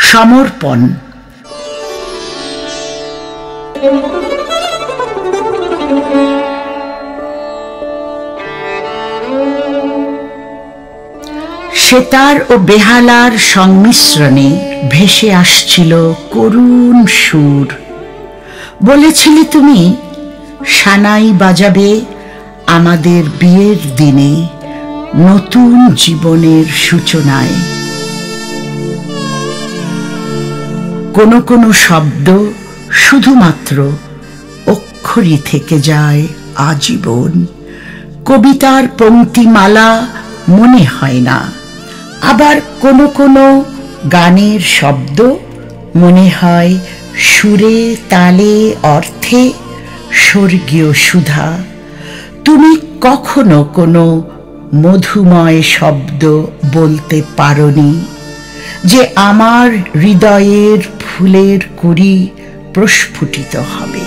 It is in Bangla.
সমর্পণ। সেতার ও বেহালার সংমিশ্রণে ভেসে আসছিল করুণ সুর। বলেছিলে তুমি, সানাই বাজাবে আমাদের বিয়ের দিনে, নতুন জীবনের সূচনায়। কোনো কোনো শব্দ শুধুমাত্র অক্ষরই থেকে যায় আজীবন। কবিতার পংক্তিমালা মনে হয় না, আবার কোনো কোনো গানের শব্দ মনে হয় সুরে তালে অর্থে স্বর্গীয় সুধা। তুমি কখনো কোনো মধুময় শব্দ বলতে পারোনি যে আমার হৃদয়ের ফুলের কুঁড়ি প্রস্ফুটিত হবে।